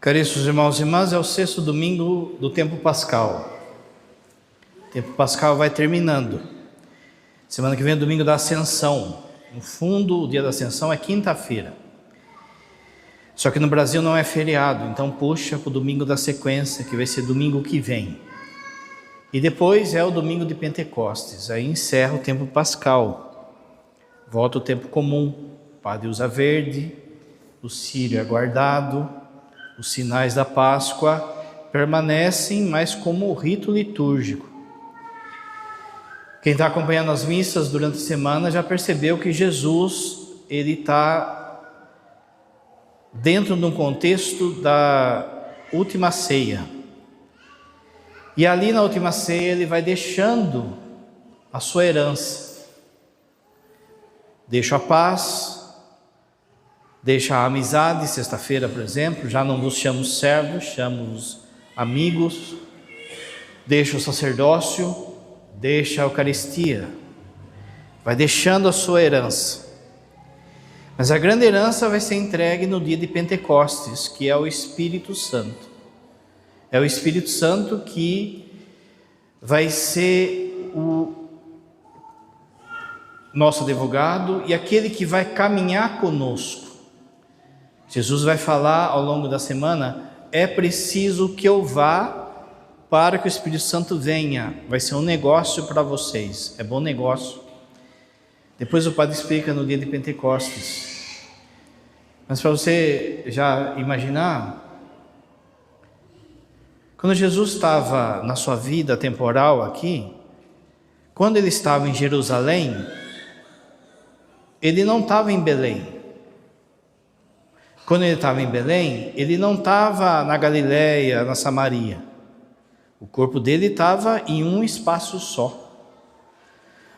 Caríssimos irmãos e irmãs, é o sexto domingo do tempo pascal. O tempo pascal vai terminando. Semana que vem é domingo da Ascensão. No fundo, o dia da Ascensão é quinta-feira. Só que no Brasil não é feriado, então puxa para o domingo da sequência, que vai ser domingo que vem. E depois é o domingo de Pentecostes, aí encerra o tempo pascal. Volta o tempo comum, o padre usa verde, o círio é guardado, os sinais da Páscoa permanecem, mas como rito litúrgico. Quem está acompanhando as missas durante a semana já percebeu que Jesus ele está dentro de um contexto da última ceia. E ali na última ceia ele vai deixando a sua herança. Deixa a paz, deixa a amizade. Sexta-feira, por exemplo, já não vos chamo servos, chamo-vos amigos. Deixa o sacerdócio, deixa a Eucaristia. Vai deixando a sua herança. Mas a grande herança vai ser entregue no dia de Pentecostes, que é o Espírito Santo. É o Espírito Santo que vai ser o nosso advogado e aquele que vai caminhar conosco. Jesus vai falar ao longo da semana: é preciso que eu vá para que o Espírito Santo venha. Vai ser um negócio para vocês, é bom negócio. Depois o padre explica no dia de Pentecostes. Mas para você já imaginar, quando Jesus estava na sua vida temporal aqui, quando ele estava em Jerusalém, ele não estava em Belém. Quando ele estava em Belém, ele não estava na Galileia, na Samaria. O corpo dele estava em um espaço só.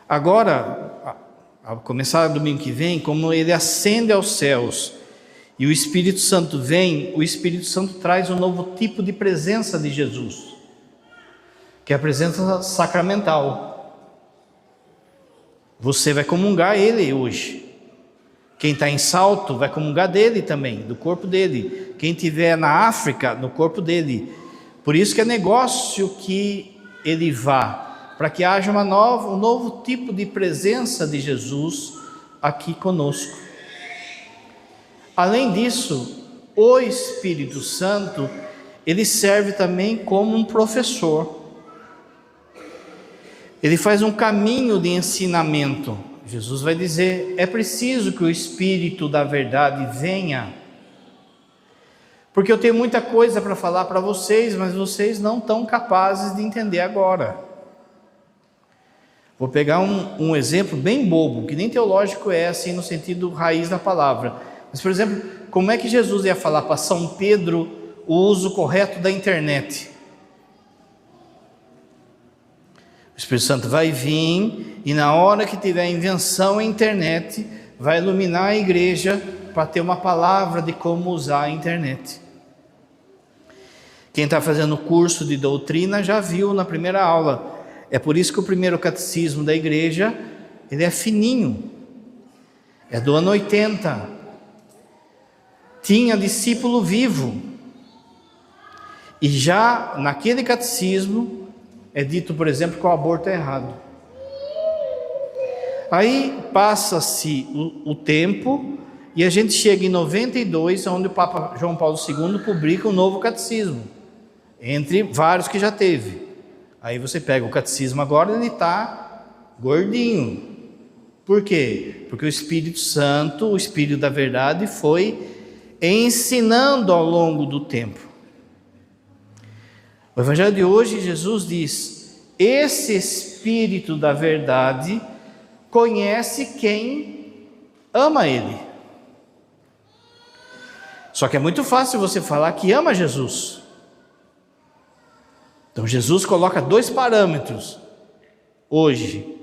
Agora, ao começar domingo que vem, como ele ascende aos céus e o Espírito Santo vem, o Espírito Santo traz um novo tipo de presença de Jesus, que é a presença sacramental. Você vai comungar ele hoje. Quem está em Salto vai comungar dele também, do corpo dele. Quem estiver na África, no corpo dele. Por isso que é negócio que ele vá, para que haja um novo tipo de presença de Jesus aqui conosco. Além disso, o Espírito Santo, ele serve também como um professor. Ele faz um caminho de ensinamento. Jesus vai dizer: é preciso que o Espírito da verdade venha, porque eu tenho muita coisa para falar para vocês, mas vocês não estão capazes de entender agora. Vou pegar um exemplo bem bobo, que nem teológico é assim no sentido raiz da palavra. Mas, por exemplo, como é que Jesus ia falar para São Pedro o uso correto da internet? O Espírito Santo vai vir e na hora que tiver invenção a internet, vai iluminar a igreja para ter uma palavra de como usar a internet. Quem está fazendo o curso de doutrina já viu na primeira aula. É por isso que o primeiro catecismo da igreja, ele é fininho. É do ano 80. Tinha discípulo vivo. E já naquele catecismo é dito, por exemplo, que o aborto é errado. Aí passa-se o tempo e a gente chega em 92, onde o Papa João Paulo II publica um novo catecismo, entre vários que já teve. Aí você pega o catecismo agora, ele está gordinho. Por quê? Porque o Espírito Santo, o Espírito da verdade, foi ensinando ao longo do tempo. O Evangelho de hoje, Jesus diz: esse Espírito da verdade conhece quem ama Ele. Só que é muito fácil você falar que ama Jesus. Então Jesus coloca 2 parâmetros hoje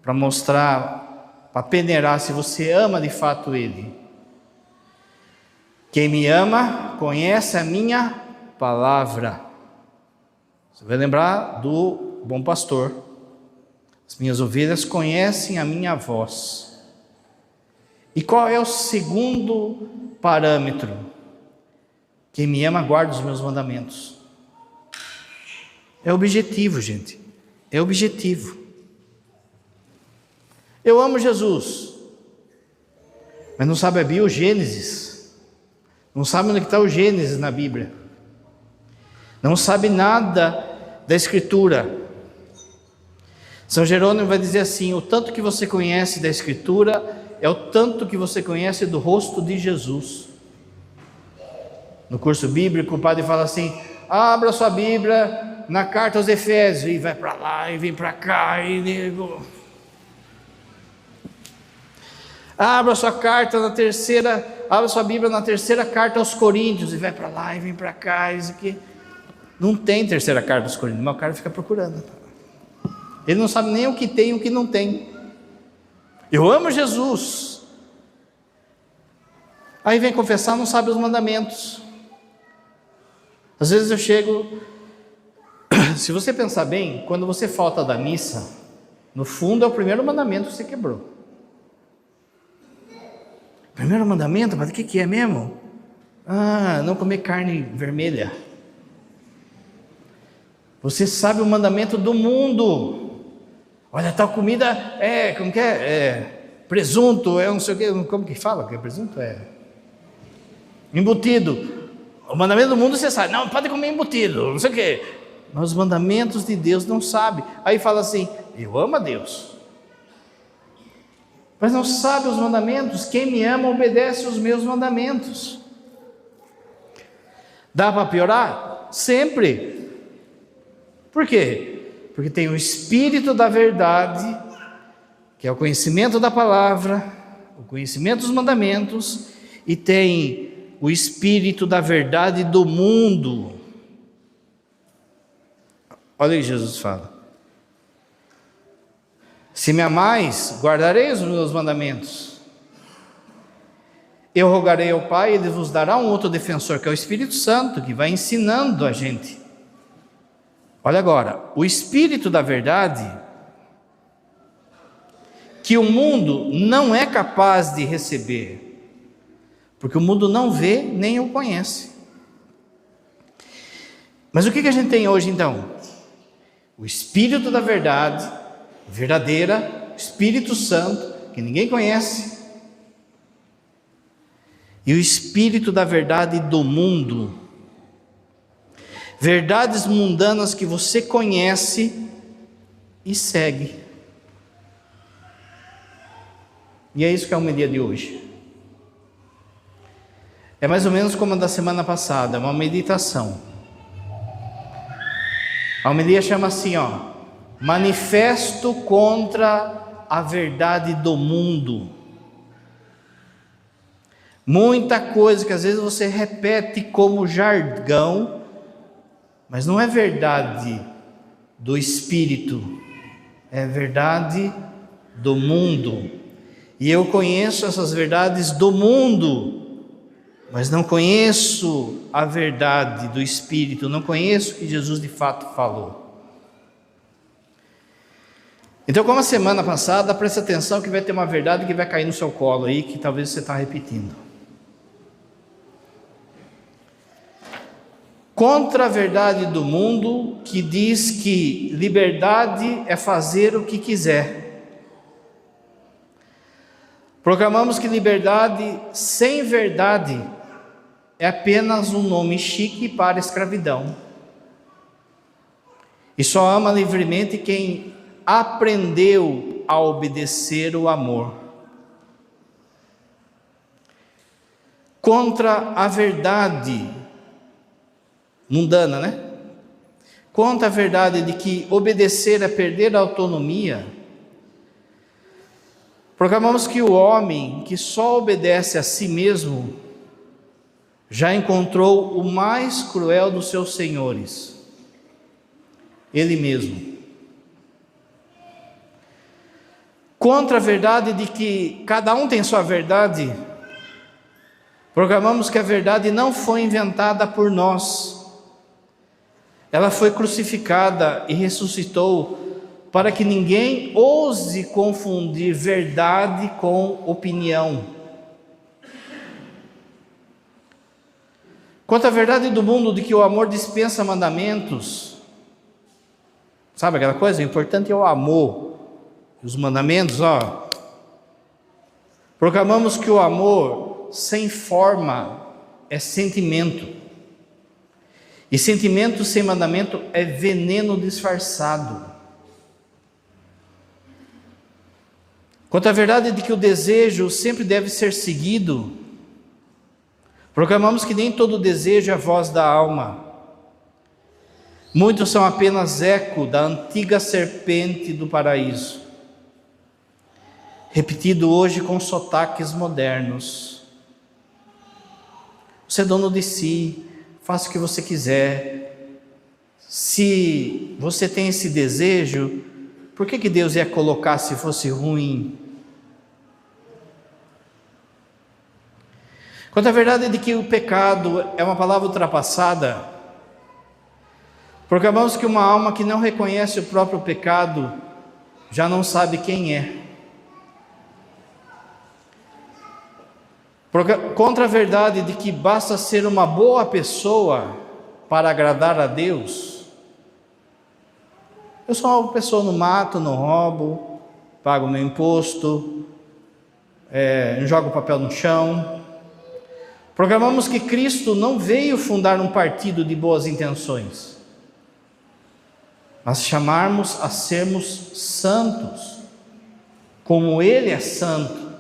para mostrar, para peneirar se você ama de fato Ele. Quem me ama conhece a minha palavra. Você vai lembrar do bom pastor. As minhas ovelhas conhecem a minha voz. E qual é o segundo parâmetro? Quem me ama guarda os meus mandamentos. É objetivo, gente. É objetivo. Eu amo Jesus, mas não sabe abrir o Gênesis. Não sabe onde está o Gênesis na Bíblia. Não sabe nada da Escritura. São Jerônimo vai dizer assim: o tanto que você conhece da Escritura é o tanto que você conhece do rosto de Jesus. No curso bíblico, o padre fala assim: abra sua Bíblia na carta aos Efésios, e vai para lá, e vem para cá, abra sua Bíblia na terceira carta aos Coríntios, e vai para lá, e vem para cá, isso aqui. Não tem terceira carta aos Coríntios, mas o cara fica procurando. Ele não sabe nem o que tem e o que não tem. Eu amo Jesus. Aí vem confessar, não sabe os mandamentos. Às vezes eu chego, se você pensar bem, quando você falta da missa, no fundo é o primeiro mandamento que você quebrou. Primeiro mandamento, mas o que é mesmo? Não comer carne vermelha. Você sabe o mandamento do mundo. Olha, tal comida como que é? Presunto, não sei o que, como que fala que é presunto? Embutido. O mandamento do mundo você sabe, não pode comer embutido, não sei o que. Mas os mandamentos de Deus não sabe. Aí fala assim: eu amo a Deus, mas não sabe os mandamentos. Quem me ama obedece os meus mandamentos. Dá para piorar? Sempre. Por quê? Porque tem o Espírito da verdade, que é o conhecimento da palavra, o conhecimento dos mandamentos, e tem o Espírito da verdade do mundo. Olha o que Jesus fala: se me amais, guardarei os meus mandamentos. Eu rogarei ao Pai, Ele vos dará um outro defensor, que é o Espírito Santo, que vai ensinando a gente. Olha agora, o Espírito da verdade, que o mundo não é capaz de receber, porque o mundo não vê nem o conhece. Mas o que a gente tem hoje então? O Espírito da verdade, verdadeira, Espírito Santo, que ninguém conhece, e o Espírito da verdade do mundo. Verdades mundanas que você conhece e segue. E é isso que é a homilia de hoje. É mais ou menos como a da semana passada, uma meditação. A homilia chama assim, manifesto contra a verdade do mundo. Muita coisa que às vezes você repete como jargão, mas não é verdade do Espírito, é verdade do mundo. E eu conheço essas verdades do mundo, mas não conheço a verdade do Espírito, não conheço o que Jesus de fato falou. Então, como a semana passada, preste atenção que vai ter uma verdade que vai cair no seu colo aí, que talvez você está repetindo. Contra a verdade do mundo, que diz que liberdade é fazer o que quiser. Proclamamos que liberdade sem verdade é apenas um nome chique para a escravidão. E só ama livremente quem aprendeu a obedecer o amor. Contra a verdade mundana, Contra a verdade de que obedecer é perder a autonomia, proclamamos que o homem que só obedece a si mesmo já encontrou o mais cruel dos seus senhores, ele mesmo. Contra a verdade de que cada um tem sua verdade, proclamamos que a verdade não foi inventada por nós. Ela foi crucificada e ressuscitou para que ninguém ouse confundir verdade com opinião. Quanto à verdade do mundo de que o amor dispensa mandamentos, sabe aquela coisa? O importante é o amor. Os mandamentos, proclamamos que o amor sem forma é sentimento. E sentimento sem mandamento é veneno disfarçado. Quanto à verdade de que o desejo sempre deve ser seguido, proclamamos que nem todo desejo é a voz da alma. Muitos são apenas eco da antiga serpente do paraíso, repetido hoje com sotaques modernos. Você é dono de si, faça o que você quiser. Se você tem esse desejo, por que Deus ia colocar se fosse ruim? Quanto à verdade de que o pecado é uma palavra ultrapassada, proclamamos que uma alma que não reconhece o próprio pecado já não sabe quem é. Contra a verdade de que basta ser uma boa pessoa para agradar a Deus. Eu sou uma pessoa, não mato, não roubo, pago meu imposto, não jogo papel no chão. Proclamamos que Cristo não veio fundar um partido de boas intenções, mas chamarmos a sermos santos, como Ele é santo.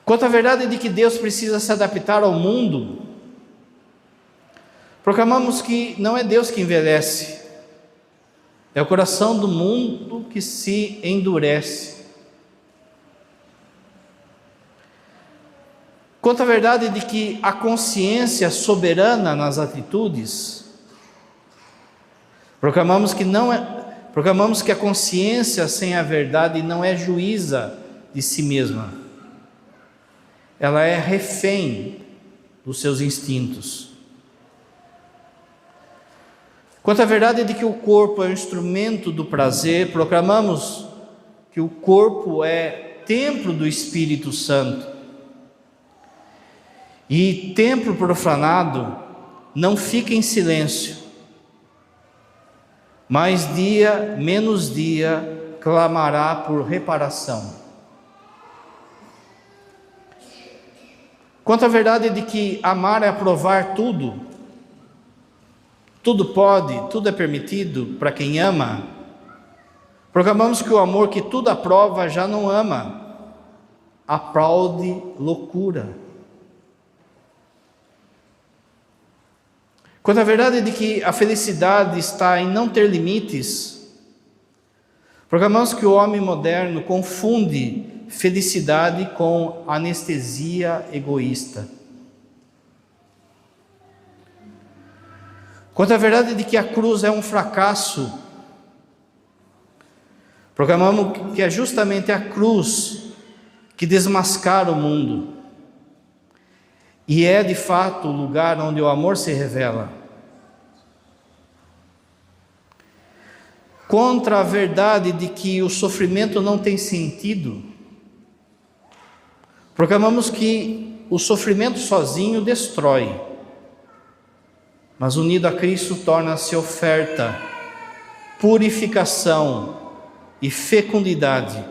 Quanto à verdade de que Deus precisa se adaptar ao mundo, proclamamos que não é Deus que envelhece, é o coração do mundo que se endurece. Quanto à verdade de que a consciência soberana nas atitudes, proclamamos que a consciência sem a verdade não é juíza de si mesma. Ela é refém dos seus instintos. Quanto à verdade de que o corpo é um instrumento do prazer, proclamamos que o corpo é templo do Espírito Santo. E templo profanado não fica em silêncio, mas dia menos dia clamará por reparação. Quanto à verdade de que amar é aprovar tudo, tudo pode, tudo é permitido para quem ama, proclamamos que o amor que tudo aprova já não ama, aplaude loucura. Quanto à verdade de que a felicidade está em não ter limites, proclamamos que o homem moderno confunde felicidade com anestesia egoísta. Quanto à verdade de que a cruz é um fracasso, proclamamos que é justamente a cruz que desmascara o mundo. E é de fato o lugar onde o amor se revela. Contra a verdade de que o sofrimento não tem sentido, proclamamos que o sofrimento sozinho destrói, mas unido a Cristo torna-se oferta, purificação e fecundidade,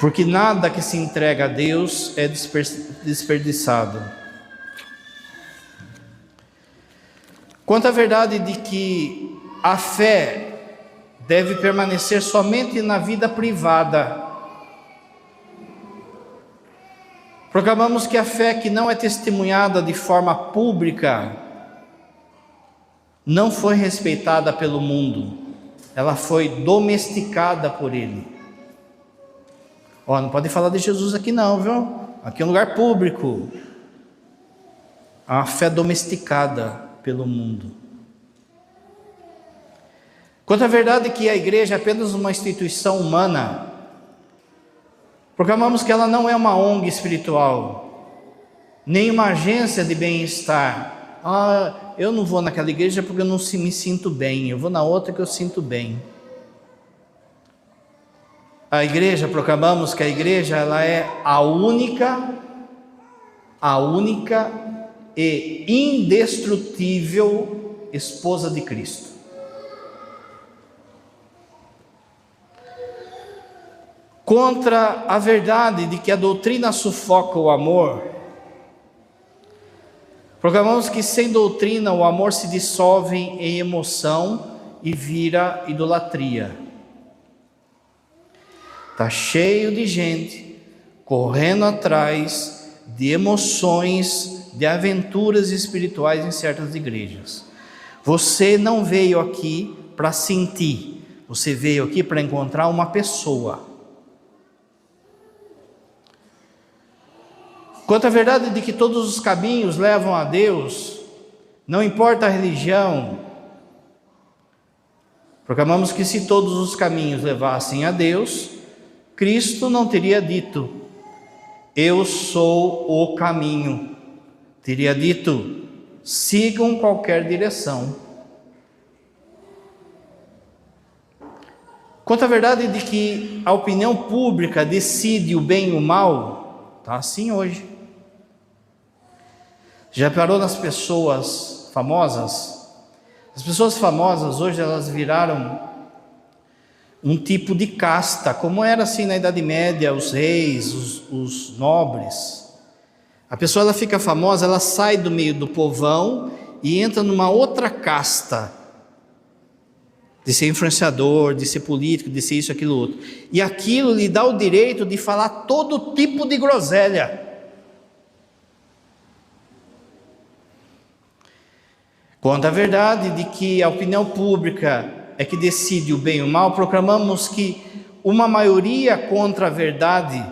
porque nada que se entrega a Deus é desperdiçado. Quanto à verdade de que a fé deve permanecer somente na vida privada, proclamamos que a fé que não é testemunhada de forma pública não foi respeitada pelo mundo, ela foi domesticada por ele. Não pode falar de Jesus aqui não, viu? Aqui é um lugar público. Há uma fé domesticada pelo mundo. Quanto à verdade que a igreja é apenas uma instituição humana, proclamamos que ela não é uma ONG espiritual, nem uma agência de bem-estar. Eu não vou naquela igreja porque eu não me sinto bem, eu vou na outra que eu sinto bem. A igreja, proclamamos que a igreja ela é a única a única e indestrutível esposa de Cristo. Contra a verdade de que a doutrina sufoca o amor, proclamamos que sem doutrina o amor se dissolve em emoção e vira idolatria. Está cheio de gente correndo atrás de emoções, de aventuras espirituais em certas igrejas. Você não veio aqui para sentir, você veio aqui para encontrar uma pessoa. Quanto à verdade de que todos os caminhos levam a Deus, não importa a religião, proclamamos que se todos os caminhos levassem a Deus, Cristo não teria dito, eu sou o caminho. Teria dito, sigam qualquer direção. Quanto à verdade de que a opinião pública decide o bem e o mal, está assim hoje. Já parou nas pessoas famosas? As pessoas famosas hoje elas viraram um tipo de casta, como era assim na Idade Média, os reis, os nobres. A pessoa ela fica famosa, ela sai do meio do povão e entra numa outra casta, de ser influenciador, de ser político, de ser isso, aquilo, outro. E aquilo lhe dá o direito de falar todo tipo de groselha. Quanto à verdade de que a opinião pública é que decide o bem e o mal, proclamamos que uma maioria contra a verdade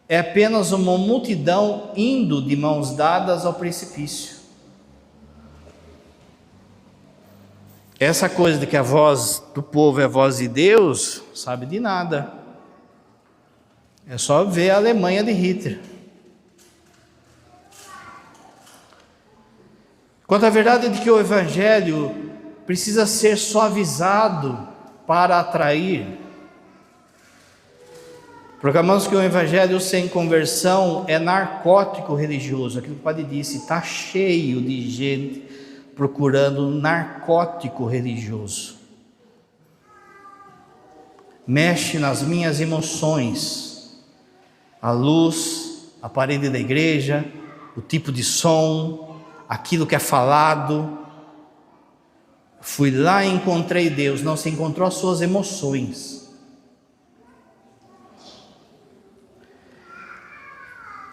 é apenas uma multidão indo de mãos dadas ao precipício. Essa coisa de que a voz do povo é a voz de Deus, sabe de nada. É só ver a Alemanha de Hitler. Quanto à verdade de que o Evangelho precisa ser suavizado para atrair, proclamamos que o Evangelho sem conversão é narcótico religioso. Aquilo que o padre disse, está cheio de gente procurando narcótico religioso. Mexe nas minhas emoções, a luz, a parede da igreja, o tipo de som, aquilo que é falado. Fui lá e encontrei Deus. Não, se encontrou as suas emoções.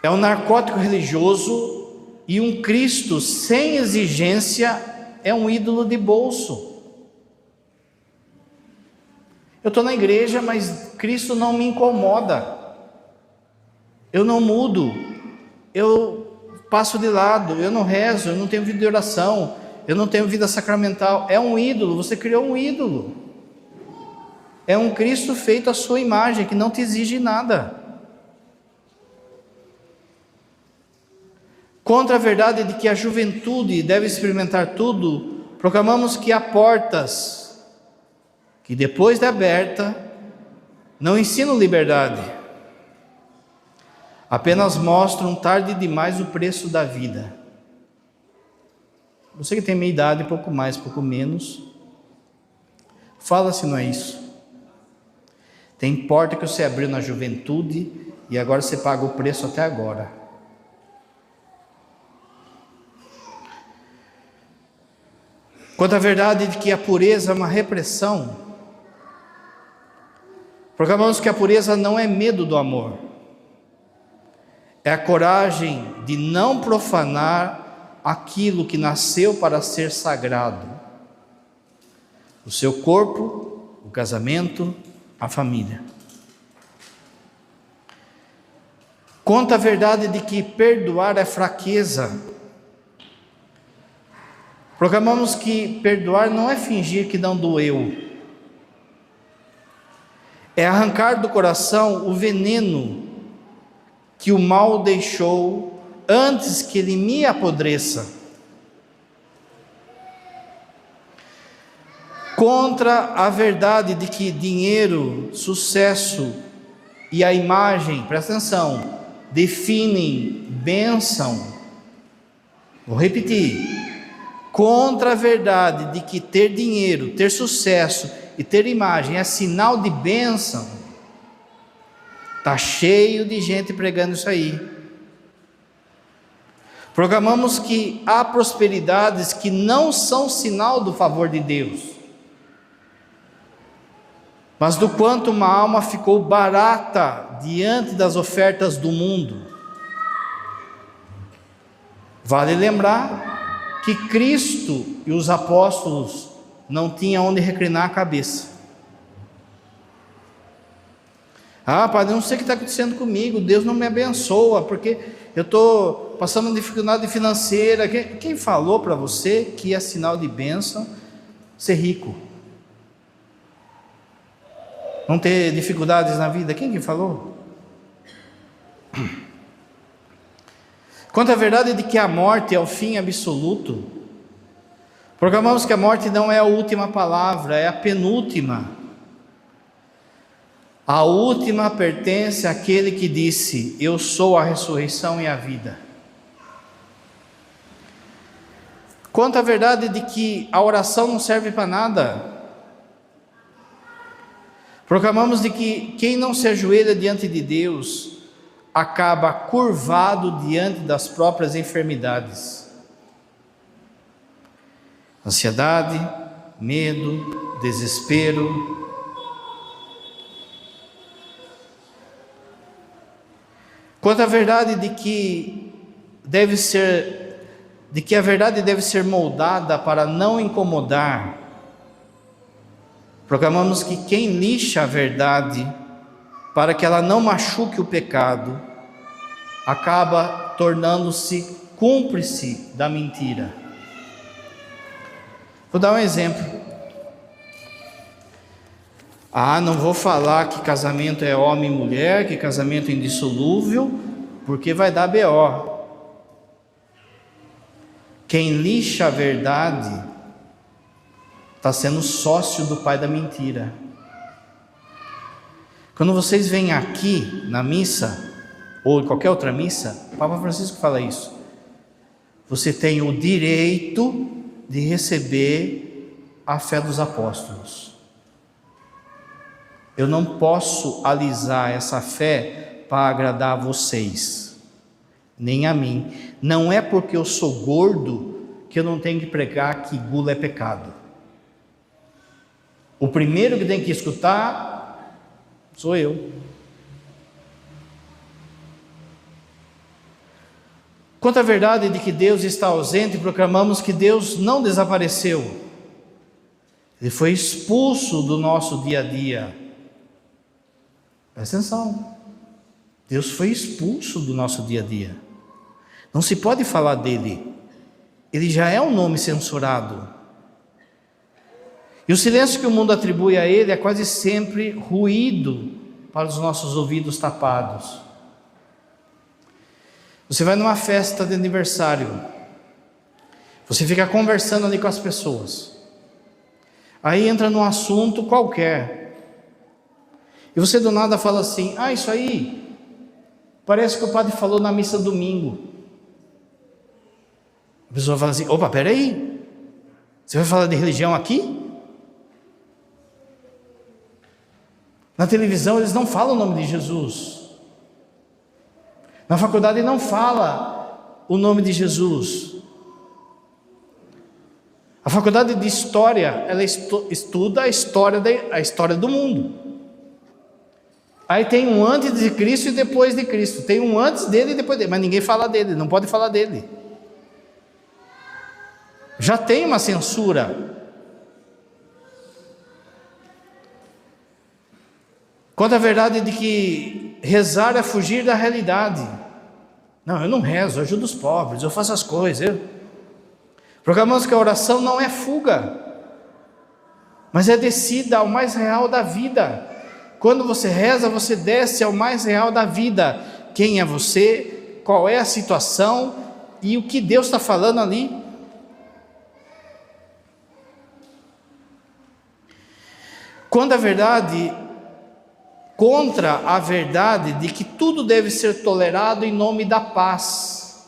É um narcótico religioso, e um Cristo sem exigência é um ídolo de bolso. Eu estou na igreja, mas Cristo não me incomoda. Eu não mudo. Eu passo de lado, eu não rezo, eu não tenho vida de oração, eu não tenho vida sacramental. É um ídolo, você criou um ídolo. É um Cristo feito à sua imagem, que não te exige nada. Contra a verdade de que a juventude deve experimentar tudo, proclamamos que há portas que, depois de aberta, não ensinam liberdade, apenas mostram tarde demais o preço da vida. Você que tem minha idade, pouco mais, pouco menos, fala se não é isso. Tem porta que você abriu na juventude e agora você paga o preço até agora. Quanto à verdade de que a pureza é uma repressão, proclamamos que a pureza não é medo do amor, é a coragem de não profanar aquilo que nasceu para ser sagrado: o seu corpo, o casamento, a família. Quanto à verdade de que perdoar é fraqueza, proclamamos que perdoar não é fingir que não doeu, é arrancar do coração o veneno que o mal deixou antes que ele me apodreça. Contra a verdade de que dinheiro, sucesso e a imagem, presta atenção, definem bênção, vou repetir, contra a verdade de que ter dinheiro, ter sucesso e ter imagem é sinal de bênção, está cheio de gente pregando isso aí. Proclamamos que há prosperidades que não são sinal do favor de Deus, mas do quanto uma alma ficou barata diante das ofertas do mundo. Vale lembrar que Cristo e os apóstolos não tinham onde reclinar a cabeça. Ah, padre, não sei o que está acontecendo comigo, Deus não me abençoa, porque eu estou passando uma dificuldade financeira. Quem falou para você que é sinal de bênção ser rico? Não ter dificuldades na vida? Quem que falou? Quanto à verdade de que a morte é o fim absoluto, proclamamos que a morte não é a última palavra, é a penúltima. A última pertence àquele que disse: eu sou a ressurreição e a vida. Quanto à verdade de que a oração não serve para nada, proclamamos de que quem não se ajoelha diante de Deus acaba curvado diante das próprias enfermidades. Ansiedade, medo, desespero. Quanto à verdade de que a verdade deve ser moldada para não incomodar, proclamamos que quem lixa a verdade para que ela não machuque o pecado, acaba tornando-se cúmplice da mentira. Vou dar um exemplo. Não vou falar que casamento é homem e mulher, que casamento é indissolúvel, porque vai dar BO. Quem lixa a verdade está sendo sócio do pai da mentira. Quando vocês vêm aqui na missa, ou em qualquer outra missa, o Papa Francisco fala isso. Você tem o direito de receber a fé dos apóstolos. Eu não posso alisar essa fé para agradar a vocês, nem a mim. Não é porque eu sou gordo que eu não tenho que pregar que gula é pecado. O primeiro que tem que escutar sou eu. Quanto à verdade de que Deus está ausente, proclamamos que Deus não desapareceu. Ele foi expulso do nosso dia a dia. Presta atenção. Deus foi expulso do nosso dia a dia. Não se pode falar dele. Ele já é um nome censurado. E o silêncio que o mundo atribui a ele é quase sempre ruído para os nossos ouvidos tapados. Você vai numa festa de aniversário, você fica conversando ali com as pessoas, aí entra num assunto qualquer, e você do nada fala assim: isso aí parece que o padre falou na missa domingo. A pessoa fala assim: opa, peraí, você vai falar de religião aqui? Na televisão eles não falam o nome de Jesus. Na faculdade não fala o nome de Jesus. A faculdade de História, ela estuda a história do mundo. Aí tem um antes de Cristo e depois de Cristo. Tem um antes dele e depois dele, mas ninguém fala dele, não pode falar dele. Já tem uma censura. Quanto à verdade de que rezar é fugir da realidade. Não, eu não rezo, eu ajudo os pobres, eu faço as coisas. Proclamamos que a oração não é fuga, mas é descida ao mais real da vida. Quando você reza, você desce ao mais real da vida. Quem é você? Qual é a situação? E o que Deus está falando ali? Quando contra a verdade de que tudo deve ser tolerado em nome da paz.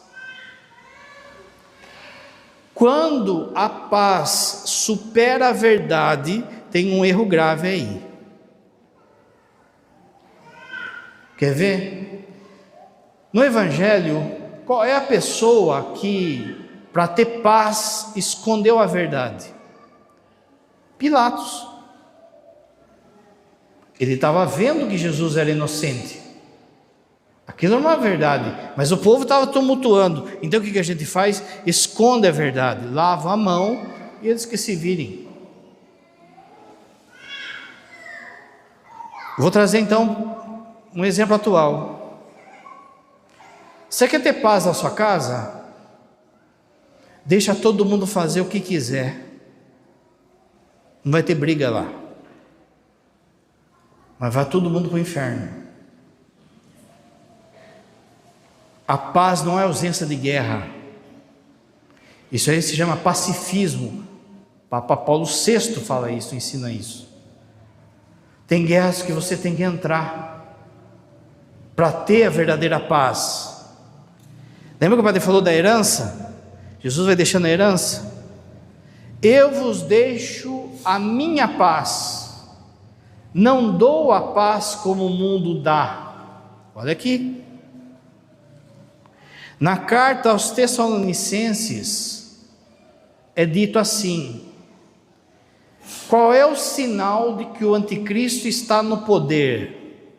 Quando a paz supera a verdade, tem um erro grave aí. Quer ver? No Evangelho, qual é a pessoa que, para ter paz, escondeu a verdade? Pilatos. Ele estava vendo que Jesus era inocente. Aquilo é uma verdade, mas o povo estava tumultuando. Então o que a gente faz? Esconde a verdade, lava a mão e eles que se virem. Vou trazer então um exemplo atual. Você quer ter paz na sua casa? Deixa todo mundo fazer o que quiser. Não vai ter briga lá. Mas vai todo mundo para o inferno. A paz não é ausência de guerra. Isso aí se chama pacifismo. Papa Paulo VI fala isso, ensina isso. Tem guerras que você tem que entrar para ter a verdadeira paz. Lembra que o padre falou da herança? Jesus vai deixando a herança. Eu vos deixo a minha paz. Não dou a paz como o mundo dá. Olha aqui. Na carta aos Tessalonicenses é dito assim: qual é o sinal de que o anticristo está no poder?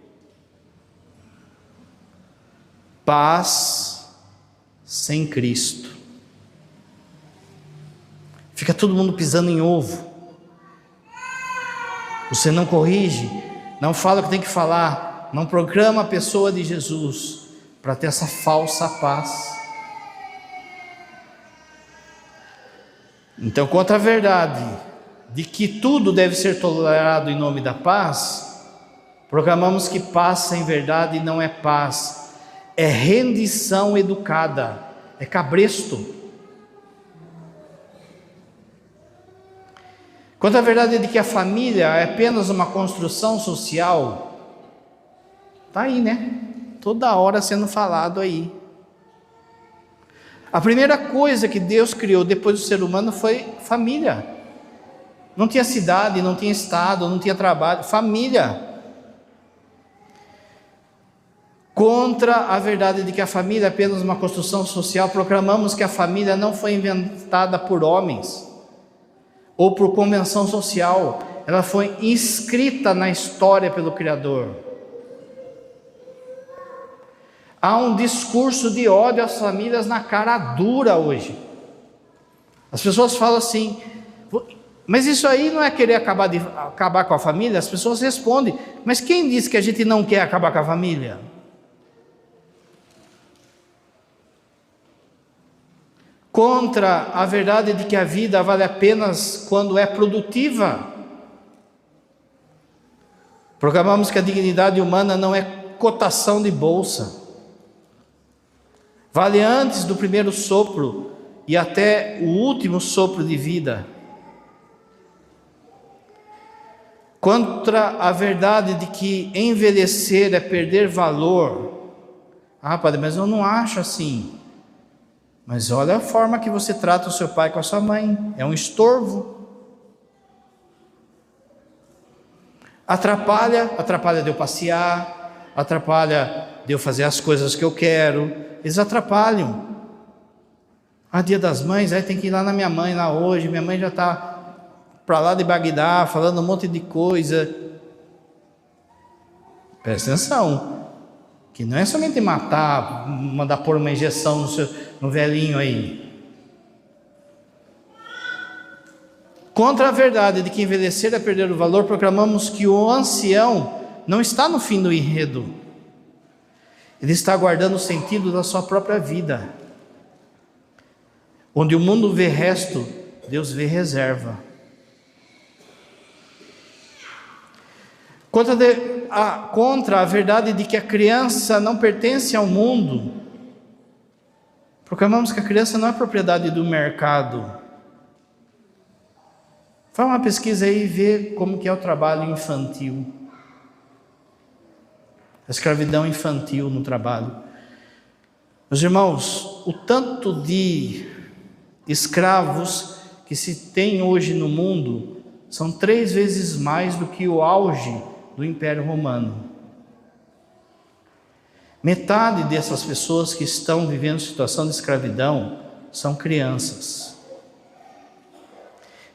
Paz sem Cristo. Fica todo mundo pisando em ovo. Você não corrige, não fala o que tem que falar, não proclama a pessoa de Jesus para ter essa falsa paz. Então, contra a verdade de que tudo deve ser tolerado em nome da paz, proclamamos que paz sem verdade não é paz, é rendição educada, é cabresto. Quanto à verdade de que a família é apenas uma construção social, está aí, né? Toda hora sendo falado aí. A primeira coisa que Deus criou depois do ser humano foi família. Não tinha cidade, não tinha estado, não tinha trabalho, família. Contra a verdade de que a família é apenas uma construção social, proclamamos que a família não foi inventada por homens ou por convenção social, ela foi inscrita na história pelo Criador. Há um discurso de ódio às famílias na cara dura hoje. As pessoas falam assim, mas isso aí não é querer acabar com a família? As pessoas respondem, mas quem disse que a gente não quer acabar com a família? Contra a verdade de que a vida vale apenas quando é produtiva. Proclamamos que a dignidade humana não é cotação de bolsa. Vale antes do primeiro sopro e até o último sopro de vida. Contra a verdade de que envelhecer é perder valor. Ah, padre, mas eu não acho assim. Mas olha a forma que você trata o seu pai com a sua mãe. É um estorvo. Atrapalha de eu passear, atrapalha de eu fazer as coisas que eu quero. Eles atrapalham. Dia das Mães, aí tem que ir lá na minha mãe lá hoje. Minha mãe já está para lá de Bagdá, falando um monte de coisa. Presta atenção. Que não é somente matar, mandar pôr uma injeção no velhinho aí. Contra a verdade de que envelhecer é perder o valor, proclamamos que o ancião não está no fim do enredo. Ele está aguardando o sentido da sua própria vida. Onde o mundo vê resto, Deus vê reserva. Contra a verdade de que a criança não pertence ao mundo, proclamamos que a criança não é propriedade do mercado. Faz uma pesquisa aí e vê como que é o trabalho infantil. a escravidão infantil no trabalho. Meus irmãos, o tanto de escravos que se tem hoje no mundo são 3 vezes mais do que o auge do Império Romano. Metade dessas pessoas que estão vivendo situação de escravidão são crianças.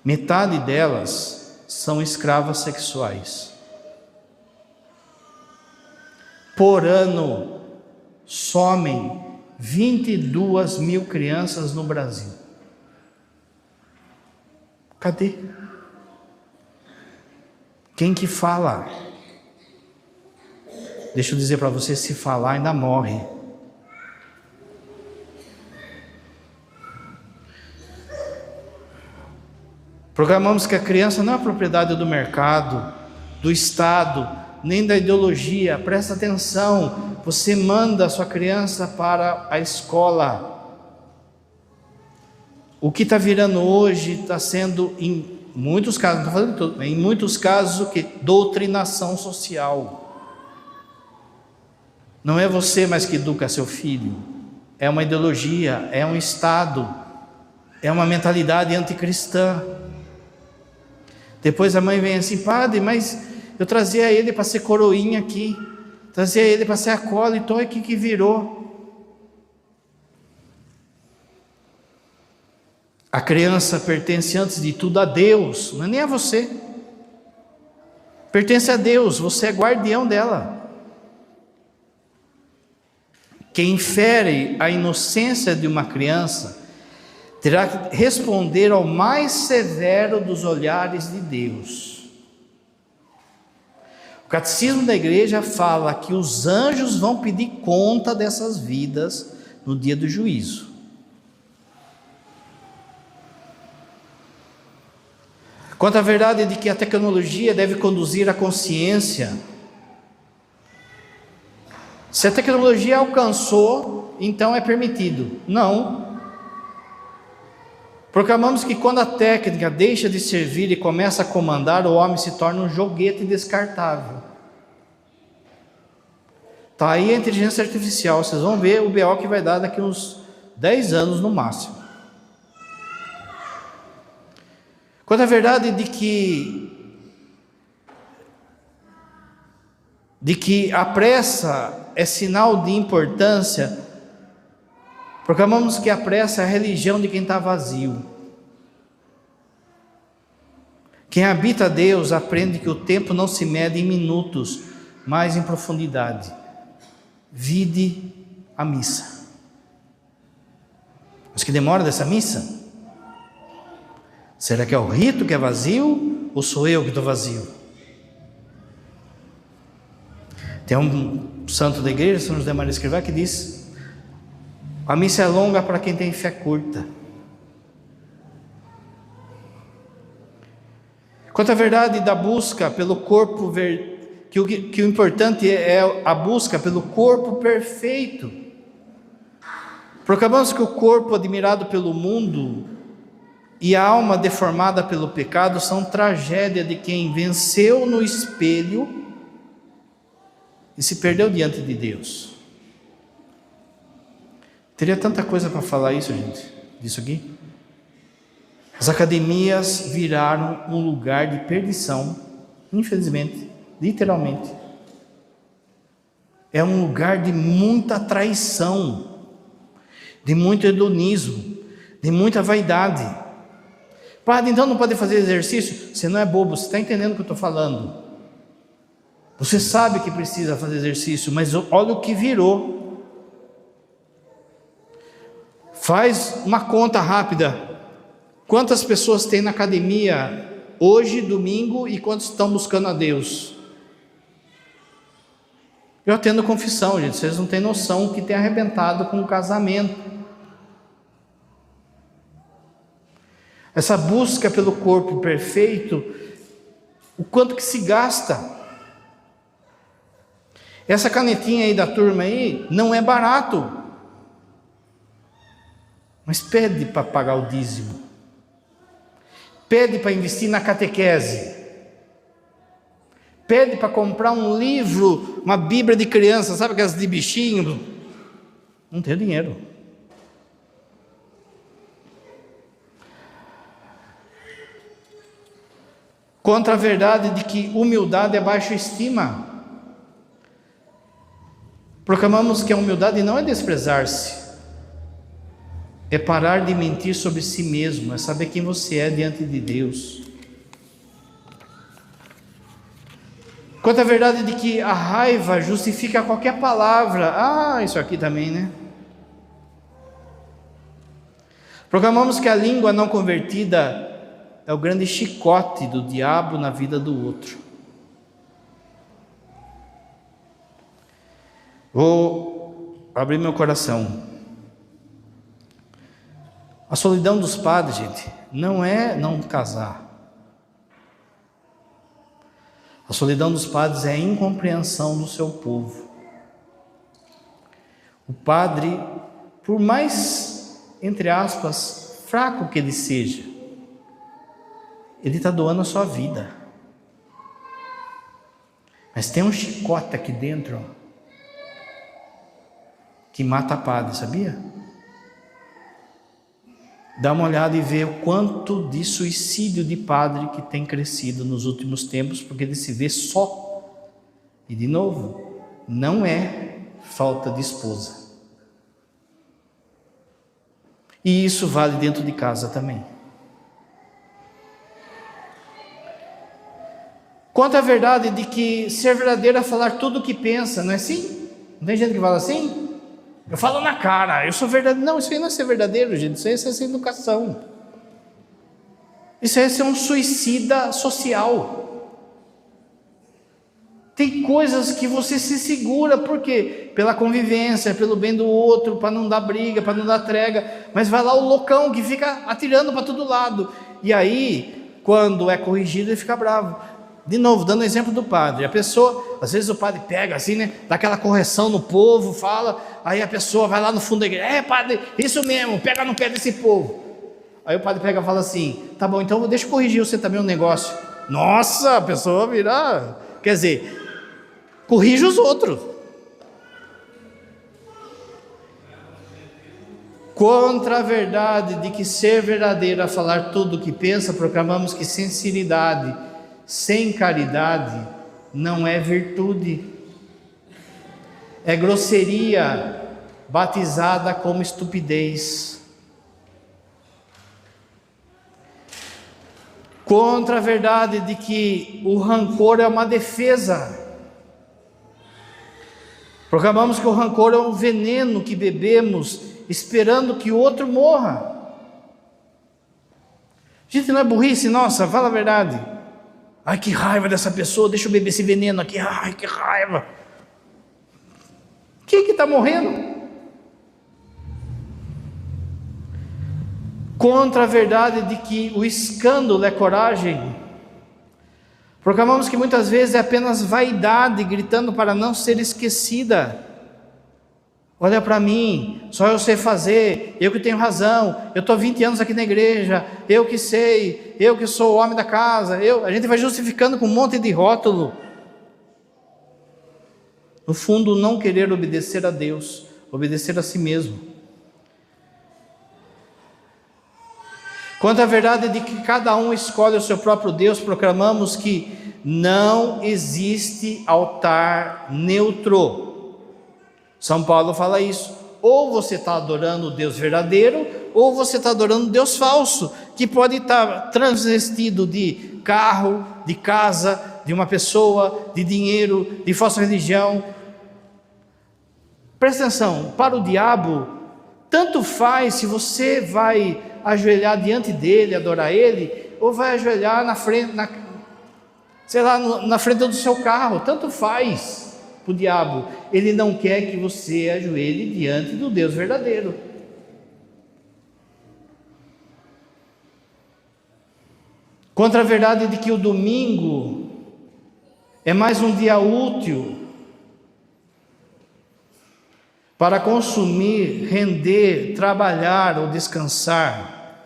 Metade delas são escravas sexuais. Por ano, somem 22 mil crianças no Brasil. Cadê? Quem que fala? Deixa eu dizer para você, se falar ainda morre. Proclamamos que a criança não é propriedade do mercado, do Estado, nem da ideologia. Presta atenção, você manda a sua criança para a escola. O que está virando hoje está sendo, em muitos casos, não estou falando de tudo, em muitos casos, o que? Doutrinação social. Não é você mais que educa seu filho, é uma ideologia, é um Estado, é uma mentalidade anticristã. Depois a mãe vem assim, padre, mas eu trazia ele para ser coroinha aqui, trazia ele para ser acólito, olha o que virou. A criança pertence antes de tudo a Deus, não é nem a você. Pertence a Deus, você é guardião dela. Quem fere a inocência de uma criança terá que responder ao mais severo dos olhares de Deus. O catecismo da igreja fala que os anjos vão pedir conta dessas vidas no dia do juízo. Quanto à verdade de que a tecnologia deve conduzir a consciência, se a tecnologia alcançou, então é permitido. Não. Proclamamos que quando a técnica deixa de servir e começa a comandar, o homem se torna um joguete descartável. Está aí a inteligência artificial, vocês vão ver o BO que vai dar daqui uns 10 anos no máximo. Quanto à verdade de que a pressa é sinal de importância, proclamamos que a pressa é a religião de quem está vazio. Quem habita Deus aprende que o tempo não se mede em minutos, mas em profundidade. Vide a missa. Mas que demora dessa missa? Será que é o rito que é vazio ou sou eu que estou vazio? Tem um santo da igreja, São José Maria Escrivá, que diz: a missa é longa para quem tem fé curta. Quanto à verdade da busca pelo corpo, que o importante é a busca pelo corpo perfeito. Proclamamos que o corpo admirado pelo mundo e a alma deformada pelo pecado são tragédia de quem venceu no espelho e se perdeu diante de Deus. Teria tanta coisa para falar disso aqui. As academias viraram um lugar de perdição, infelizmente, literalmente. É um lugar de muita traição, de muito hedonismo, de muita vaidade. Padre, então não pode fazer exercício? Você não é bobo, você está entendendo o que eu estou falando. Você sabe que precisa fazer exercício, mas olha o que virou. Faz uma conta rápida. Quantas pessoas tem na academia hoje, domingo, e quantos estão buscando a Deus? Eu atendo confissão, gente, vocês não têm noção que tem arrebentado com o casamento. Essa busca pelo corpo perfeito, o quanto que se gasta. Essa canetinha aí da turma aí, não é barato. Mas pede para pagar o dízimo. Pede para investir na catequese. pede para comprar um livro, uma Bíblia de criança, sabe aquelas de bichinho? Não tem dinheiro. Contra a verdade de que humildade é baixa estima. Proclamamos que a humildade não é desprezar-se, é parar de mentir sobre si mesmo, é saber quem você é diante de Deus. Contra a verdade de que a raiva justifica qualquer palavra. Isso aqui também, né? Proclamamos que a língua não convertida é o grande chicote do diabo na vida do outro. Vou abrir meu coração. A solidão dos padres, gente, não é não casar. A solidão dos padres é a incompreensão do seu povo. O padre, por mais, entre aspas, fraco que ele seja, ele está doando a sua vida. Mas tem um chicote aqui dentro, que mata padre, sabia? Dá uma olhada e vê o quanto de suicídio de padre que tem crescido nos últimos tempos, porque ele se vê só. E de novo, não é falta de esposa. E isso vale dentro de casa também. Quanto à verdade de que ser verdadeiro é falar tudo o que pensa, não é assim? Não tem gente que fala assim? Eu falo na cara, eu sou verdadeiro. Não, isso aí não é ser verdadeiro, gente. Isso aí é ser educação. Isso aí é ser um suicida social. Tem coisas que você se segura, por quê? Pela convivência, pelo bem do outro, para não dar briga, para não dar trégua. Mas vai lá o loucão que fica atirando para todo lado. E aí, quando é corrigido, ele fica bravo. De novo, dando o exemplo do padre, a pessoa, às vezes o padre pega assim, né, dá aquela correção no povo, fala, aí a pessoa vai lá no fundo da igreja, padre, isso mesmo, pega no pé desse povo. Aí o padre pega e fala assim, tá bom, então deixa eu corrigir você também um negócio. Nossa, a pessoa vira, quer dizer, corrige os outros. Contra a verdade de que ser verdadeiro é falar tudo o que pensa, proclamamos que sinceridade sem caridade não é virtude, é grosseria batizada como estupidez. Contra a verdade de que o rancor é uma defesa, proclamamos que o rancor é um veneno que bebemos esperando que o outro morra. Gente, não é burrice? Nossa, fala a verdade. Ai, que raiva dessa pessoa, deixa eu beber esse veneno aqui, ai, que raiva. Quem que está morrendo? Contra a verdade de que o escândalo é coragem, proclamamos que muitas vezes é apenas vaidade, gritando para não ser esquecida. Olha para mim, só eu sei fazer, eu que tenho razão, eu estou 20 anos aqui na igreja, eu que sei, eu que sou o homem da casa, a gente vai justificando com um monte de rótulo. No fundo, não querer obedecer a Deus, obedecer a si mesmo. Quanto à verdade de que cada um escolhe o seu próprio Deus, proclamamos que não existe altar neutro. São Paulo fala isso, ou você está adorando o Deus verdadeiro, ou você está adorando o Deus falso, que pode estar transvestido de carro, de casa, de uma pessoa, de dinheiro, de falsa religião. Presta atenção, para o diabo, tanto faz se você vai ajoelhar diante dele, adorar ele, ou vai ajoelhar na frente, na frente do seu carro, tanto faz. Para o diabo, ele não quer que você ajoelhe diante do Deus verdadeiro. Contra a verdade de que o domingo é mais um dia útil para consumir, render, trabalhar ou descansar.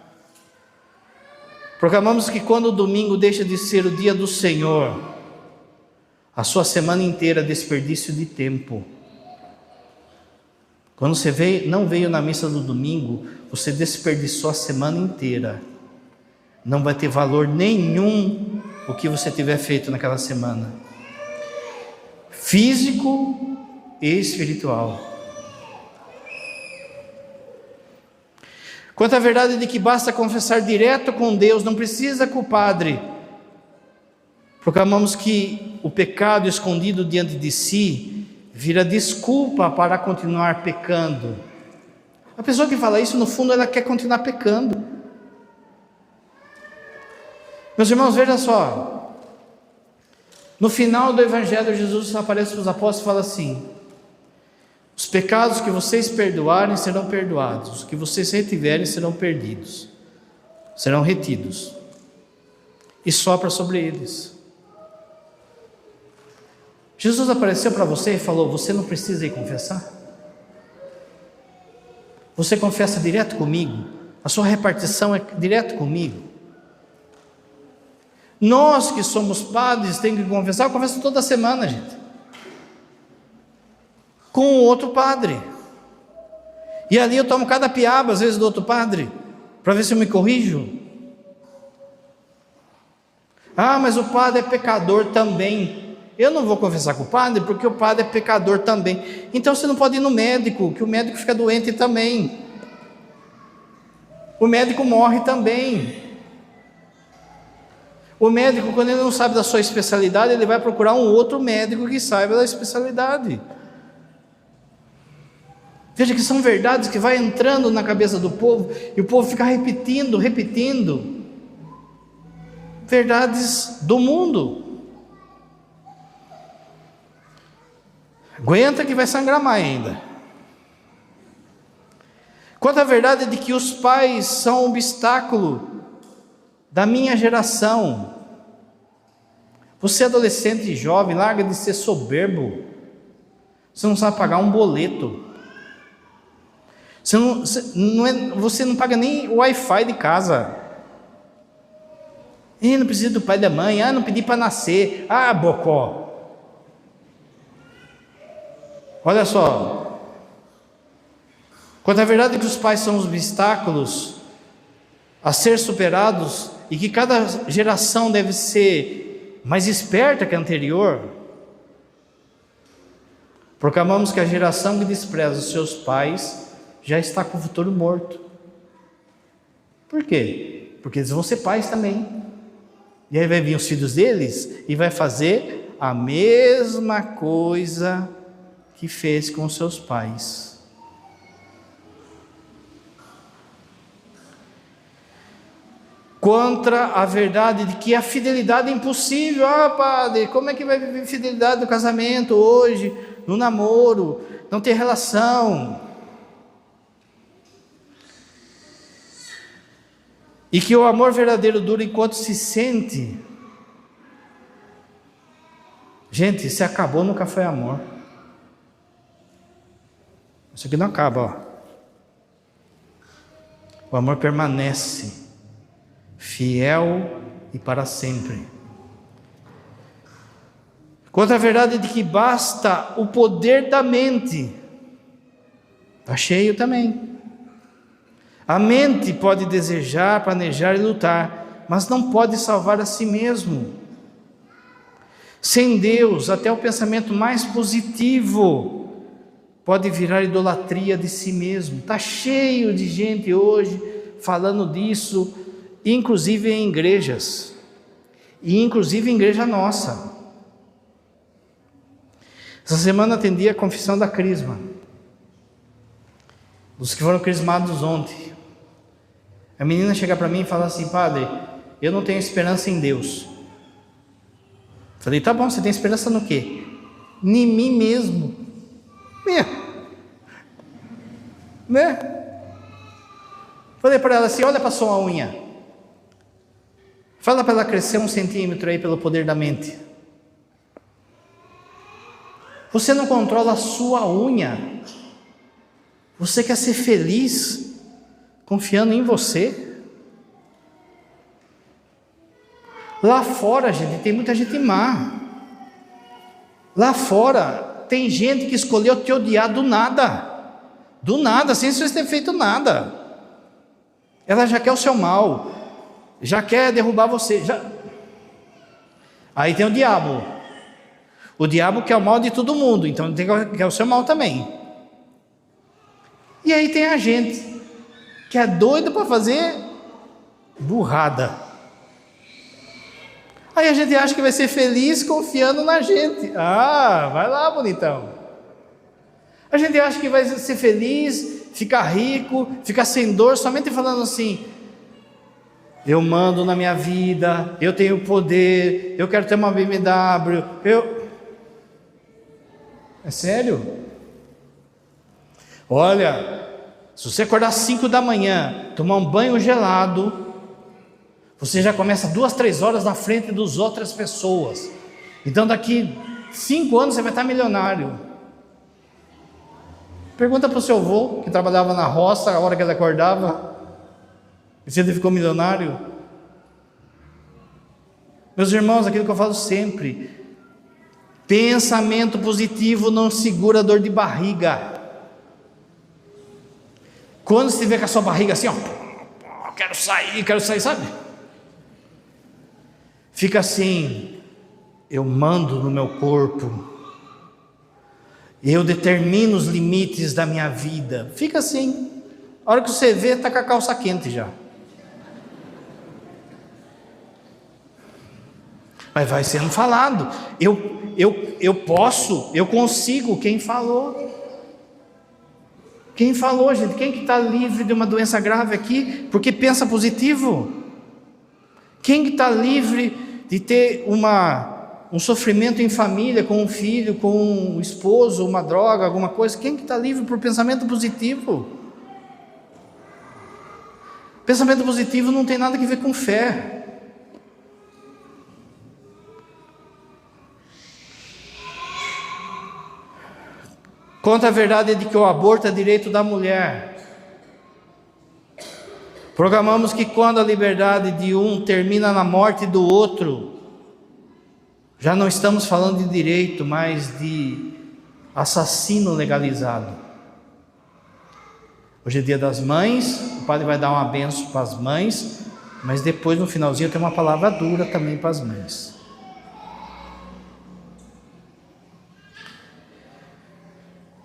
Proclamamos que quando o domingo deixa de ser o dia do Senhor, A sua semana inteira é desperdício de tempo. Quando você não veio na missa do domingo, você desperdiçou a semana inteira. Não vai ter valor nenhum o que você tiver feito naquela semana. Físico e espiritual. Quanto à verdade de que basta confessar direto com Deus, não precisa com o padre. Proclamamos que o pecado escondido diante de si vira desculpa para continuar pecando. A pessoa que fala isso, no fundo, ela quer continuar pecando. Meus irmãos, veja só. No final do Evangelho, Jesus aparece para os apóstolos e fala assim: os pecados que vocês perdoarem serão perdoados, os que vocês retiverem serão perdidos, serão retidos, e sopra sobre eles. Jesus apareceu para você e falou: você não precisa ir confessar? Você confessa direto comigo, a sua repartição é direto comigo. Nós que somos padres temos que confessar, eu confesso toda semana, gente, com outro padre, e ali eu tomo cada piaba, às vezes do outro padre, para ver se eu me corrijo. Ah, mas o padre é pecador também. Eu não vou confessar com o padre, porque o padre é pecador também. Então você não pode ir no médico, que o médico fica doente também, o médico morre também. O médico, quando ele não sabe da sua especialidade, ele vai procurar um outro médico que saiba da especialidade. Veja que são verdades que vai entrando na cabeça do povo, e o povo fica repetindo, verdades do mundo. Aguenta que vai sangrar mais ainda. Quanto à verdade de que os pais são um obstáculo da minha geração, você adolescente e jovem, larga de ser soberbo. Você não sabe pagar um boleto. Você não paga nem o Wi-Fi de casa. Não precisa do pai e da mãe. Não pedi para nascer. Bocó. Olha só. Quanto à verdade que os pais são os obstáculos a ser superados, e que cada geração deve ser mais esperta que a anterior, proclamamos que a geração que despreza os seus pais já está com o futuro morto. Por quê? Porque eles vão ser pais também, e aí vai vir os filhos deles e vai fazer a mesma coisa que fez com os seus pais. Contra a verdade de que a fidelidade é impossível. Padre, como é que vai viver fidelidade no casamento hoje, no namoro, não tem relação? E que o amor verdadeiro dura enquanto se sente. Gente, se acabou, nunca foi amor. Isso aqui não acaba, ó. O amor permanece fiel e para sempre. Quanto à verdade de que basta o poder da mente, está cheio também. A mente pode desejar, planejar e lutar, mas não pode salvar a si mesmo. Sem Deus, até o pensamento mais positivo pode virar idolatria de si mesmo. Está cheio de gente hoje falando disso, inclusive em igrejas, e inclusive em igreja nossa. Essa semana atendi a confissão da crisma, dos que foram crismados ontem. A menina chega para mim e fala assim: padre, eu não tenho esperança em Deus. Falei: tá bom, você tem esperança no quê? Em mim mesmo. Né? Falei para ela assim: olha para sua unha. Fala para ela crescer 1 centímetro aí pelo poder da mente. Você não controla a sua unha. Você quer ser feliz confiando em você? Lá fora, gente, tem muita gente má. Lá fora tem gente que escolheu te odiar do nada, sem você ter feito nada. Ela já quer o seu mal, já quer derrubar você. Aí tem o diabo. O diabo quer o mal de todo mundo, então ele quer o seu mal também. E aí tem a gente que é doido para fazer burrada. Aí a gente acha que vai ser feliz confiando na gente. Ah, vai lá, bonitão. A gente acha que vai ser feliz, ficar rico, ficar sem dor, somente falando assim: eu mando na minha vida, eu tenho poder, eu quero ter uma BMW, É sério? Olha, se você acordar às 5 da manhã, tomar um banho gelado, você já começa 2, 3 horas na frente das outras pessoas. Então daqui 5 anos você vai estar milionário. Pergunta para o seu avô, que trabalhava na roça, a hora que ele acordava, e se ele ficou milionário. Meus irmãos, aquilo que eu falo sempre: pensamento positivo não segura dor de barriga. Quando você estiver com a sua barriga assim, ó, quero sair, sabe? Fica assim: eu mando no meu corpo, eu determino os limites da minha vida. Fica assim. A hora que você vê, está com a calça quente já. Mas vai sendo falado. Eu posso, eu consigo. Quem falou? Quem falou, gente? Quem que está livre de uma doença grave aqui porque pensa positivo? Quem que está livre de ter um sofrimento em família, com um filho, com um esposo, uma droga, alguma coisa? Quem que está livre por pensamento positivo? Pensamento positivo não tem nada a ver com fé. Contra a verdade de que o aborto é direito da mulher. Proclamamos que quando a liberdade de um termina na morte do outro, já não estamos falando de direito, mas de assassino legalizado. Hoje é dia das mães, o padre vai dar uma bênção para as mães, mas depois no finalzinho tem uma palavra dura também para as mães.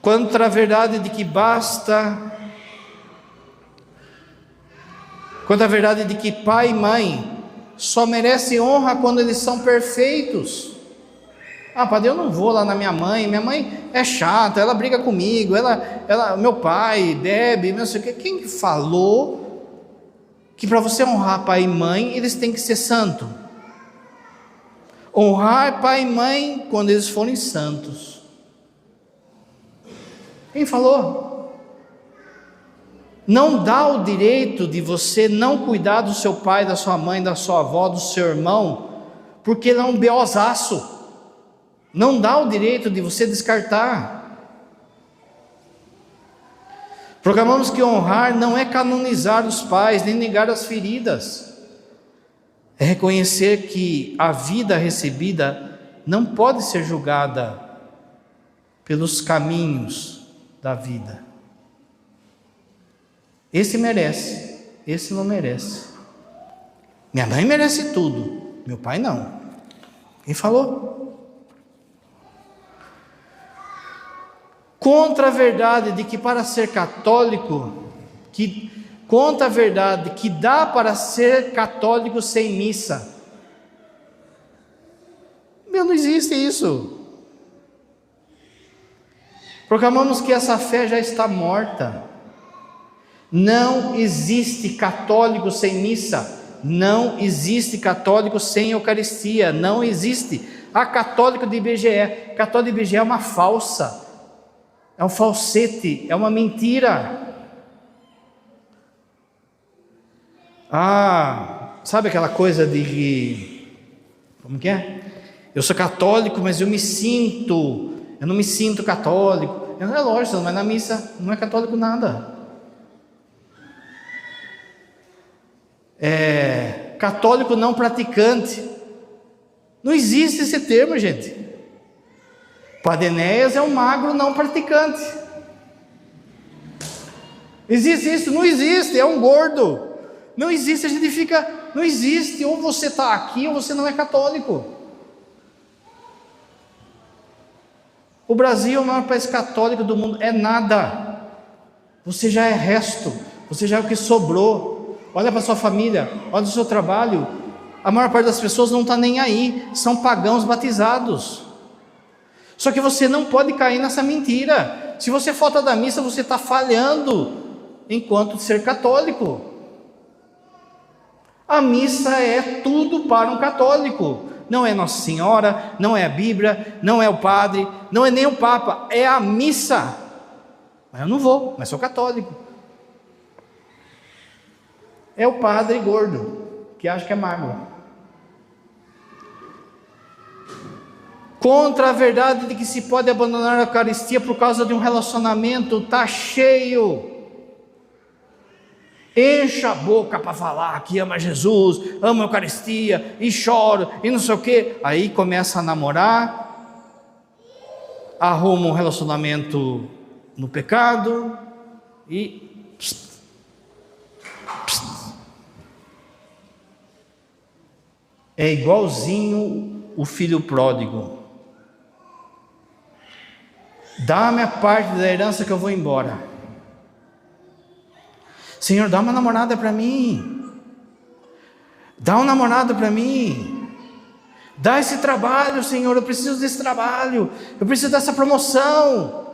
Contra a verdade de que quanto à verdade de que pai e mãe só merecem honra quando eles são perfeitos. Ah, padre, eu não vou lá na minha mãe é chata, ela briga comigo, meu pai bebe, não sei o quê. Quem falou que para você honrar pai e mãe, eles têm que ser santos? Honrar pai e mãe quando eles forem santos. Quem falou? Não dá o direito de você não cuidar do seu pai, da sua mãe, da sua avó, do seu irmão, porque ele é um beozaço. Não dá o direito de você descartar. Proclamamos que honrar não é canonizar os pais, nem negar as feridas. É reconhecer que a vida recebida não pode ser julgada pelos caminhos da vida. Esse merece, esse não merece. Minha mãe merece tudo, meu pai não. Quem falou? Contra a verdade de que para ser católico, contra a verdade que dá para ser católico sem missa. Não existe isso. Proclamamos que essa fé já está morta. Não existe católico sem missa. Não existe católico sem Eucaristia. Não existe. A católico de IBGE. Católico de IBGE é uma falsa. É um falsete. É uma mentira. Sabe aquela coisa de que... Como que é? Eu sou católico, mas eu não me sinto católico. É lógico, mas na missa não é católico nada. Católico não praticante. Não existe esse termo, gente. Padre Enéas é um magro não praticante. Existe isso? Não existe, é um gordo. Não existe, a gente fica, não existe, ou você está aqui ou você não é católico. O Brasil é o maior país católico do mundo, é nada. Você já é resto, você já é o que sobrou. Olha para sua família, olha o seu trabalho. A maior parte das pessoas não está nem aí, são pagãos batizados. Só que você não pode cair nessa mentira. Se você falta da missa, você está falhando enquanto ser católico. A missa é tudo para um católico. Não é Nossa Senhora, não é a Bíblia, não é o padre, não é nem o Papa, é a missa. Mas eu não vou, mas sou católico. É o padre gordo, que acha que é magro. Contra a verdade de que se pode abandonar a Eucaristia por causa de um relacionamento, está cheio. Encha a boca para falar que ama Jesus, ama a Eucaristia, e chora, e não sei o que. Aí começa a namorar, arruma um relacionamento no pecado, e é igualzinho o filho pródigo. Dá-me a parte da herança que eu vou embora. Senhor, dá uma namorada para mim. Dá um namorado para mim. Dá esse trabalho, Senhor, eu preciso desse trabalho. Eu preciso dessa promoção.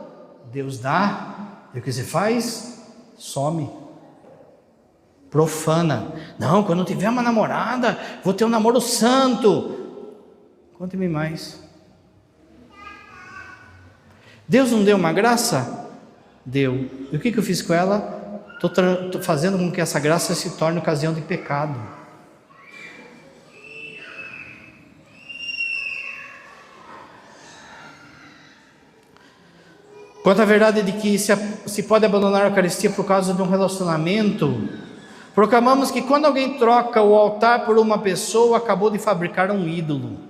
Deus dá. E o que você faz? Some. Profana. Não, quando eu tiver uma namorada, vou ter um namoro santo. Conte-me mais. Deus não deu uma graça? Deu. E o que eu fiz com ela? Estou fazendo com que essa graça se torne ocasião de pecado. Quanto à verdade de que se pode abandonar a Eucaristia por causa de um relacionamento, proclamamos que quando alguém troca o altar por uma pessoa, acabou de fabricar um ídolo.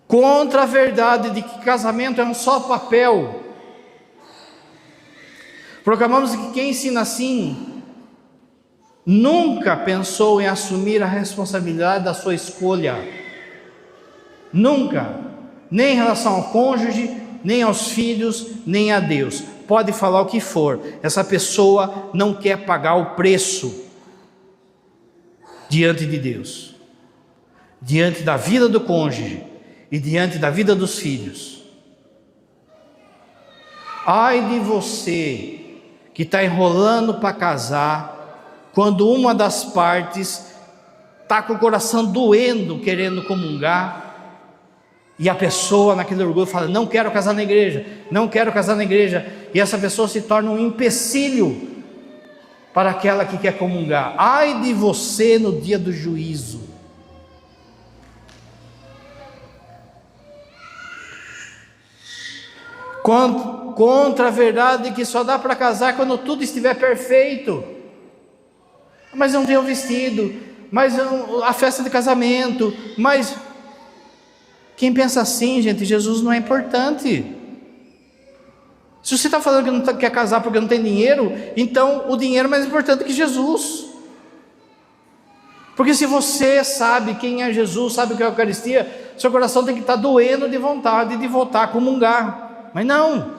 Contra a verdade de que casamento é um só papel, proclamamos que quem ensina assim nunca pensou em assumir a responsabilidade da sua escolha. Nunca, nem em relação ao cônjuge, nem aos filhos, nem a Deus. Pode falar o que for, essa pessoa não quer pagar o preço diante de Deus, diante da vida do cônjuge e diante da vida dos filhos. Ai de você que está enrolando para casar, quando uma das partes está com o coração doendo, querendo comungar, e a pessoa naquele orgulho fala, não quero casar na igreja, não quero casar na igreja, e essa pessoa se torna um empecilho para aquela que quer comungar. Ai de você no dia do juízo. Contra a verdade que só dá para casar quando tudo estiver perfeito. Mas eu não tenho vestido, mas a festa de casamento, mas quem pensa assim, gente, Jesus não é importante. Se você está falando que não quer casar porque não tem dinheiro, então o dinheiro é mais importante que Jesus. Porque se você sabe quem é Jesus, sabe o que é a Eucaristia, seu coração tem que estar doendo de vontade de voltar a comungar. Mas não,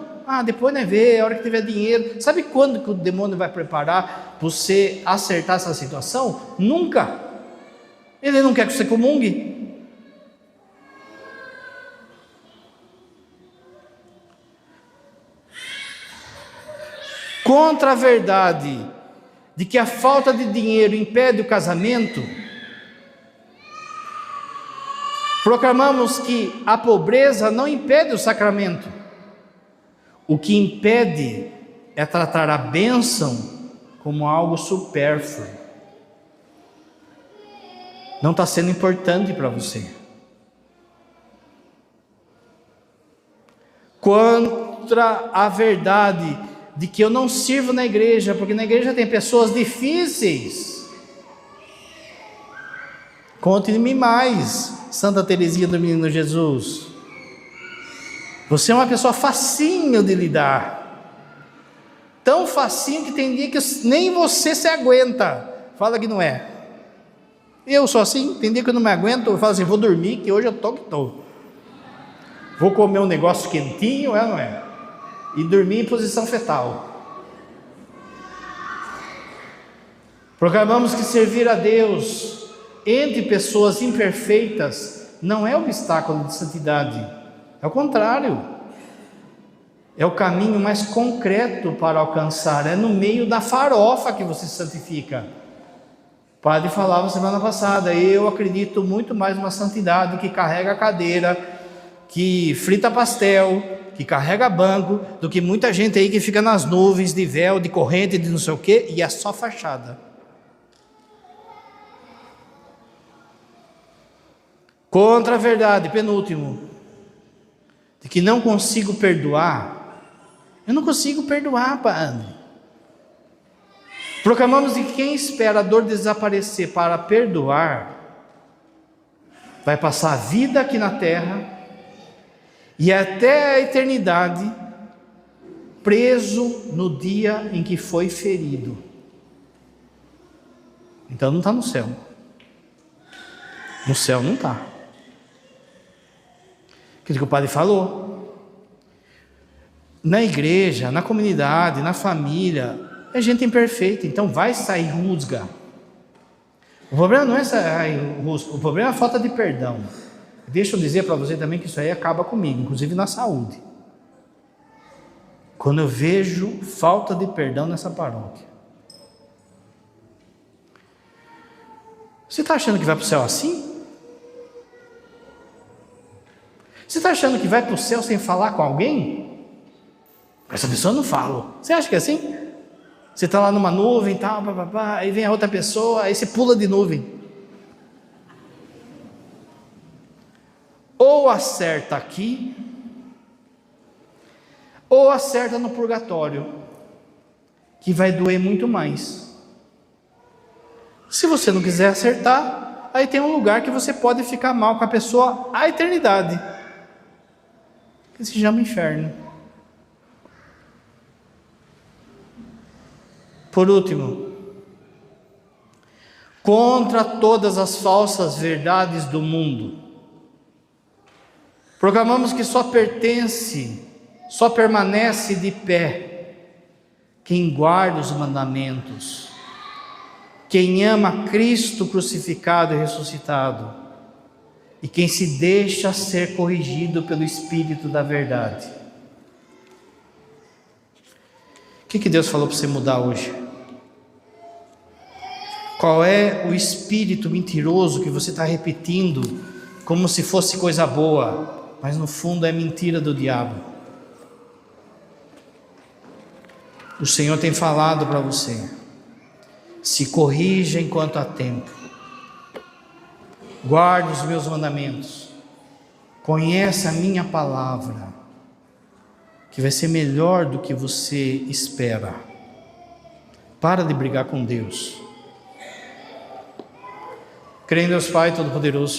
depois não vê, a hora que tiver dinheiro. Sabe quando que o demônio vai preparar para você acertar essa situação? Nunca. Ele não quer que você comungue. Contra a verdade de que a falta de dinheiro impede o casamento, proclamamos que a pobreza não impede o sacramento. O que impede é tratar a bênção como algo supérfluo. Não está sendo importante para você. Contra a verdade de que eu não sirvo na igreja, porque na igreja tem pessoas difíceis. Conte-me mais, Santa Teresinha do Menino Jesus. Você é uma pessoa facinho de lidar. Tão facinho que tem dia que nem você se aguenta. Fala que não é. Eu sou assim, tem dia que eu não me aguento, eu falo assim, vou dormir, que hoje eu tô que tô. Vou comer um negócio quentinho, é ou não é? E dormir em posição fetal. Proclamamos que servir a Deus entre pessoas imperfeitas não é obstáculo de santidade. É o contrário. É o caminho mais concreto para alcançar. É no meio da farofa que você se santifica. O padre falava semana passada, eu acredito muito mais numa santidade que carrega cadeira, que frita pastel, que carrega banco, do que muita gente aí que fica nas nuvens de véu, de corrente, de não sei o quê, e é só fachada. Contra a verdade, penúltimo, de que não consigo perdoar. Eu não consigo perdoar, padre. Proclamamos que quem espera a dor desaparecer para perdoar, vai passar a vida aqui na terra e até a eternidade preso no dia em que foi ferido. Então não está no céu. No céu não está. Aquilo que o padre falou. Na igreja, na comunidade, na família, é gente imperfeita, então vai sair rusga. O problema não é sair rusga, o problema é a falta de perdão. Deixa eu dizer para você também que isso aí acaba comigo, inclusive na saúde. Quando eu vejo falta de perdão nessa paróquia. Você está achando que vai para o céu assim? Você está achando que vai para o céu sem falar com alguém? Essa pessoa não fala. Você acha que é assim? Você está lá numa nuvem e tal, aí vem a outra pessoa, aí você pula de nuvem. Ou acerta aqui, ou acerta no purgatório, que vai doer muito mais. Se você não quiser acertar, aí tem um lugar que você pode ficar mal com a pessoa a eternidade, que se chama inferno. Por último, contra todas as falsas verdades do mundo, proclamamos que só permanece de pé quem guarda os mandamentos, quem ama Cristo crucificado e ressuscitado, e quem se deixa ser corrigido pelo Espírito da verdade. O que Deus falou para você mudar hoje? Qual é o espírito mentiroso que você está repetindo como se fosse coisa boa, mas no fundo é mentira do diabo? O Senhor tem falado para você: se corrija enquanto há tempo, guarde os meus mandamentos, conheça a minha palavra, que vai ser melhor do que você espera. Para de brigar com Deus. Creio em Deus Pai Todo-Poderoso,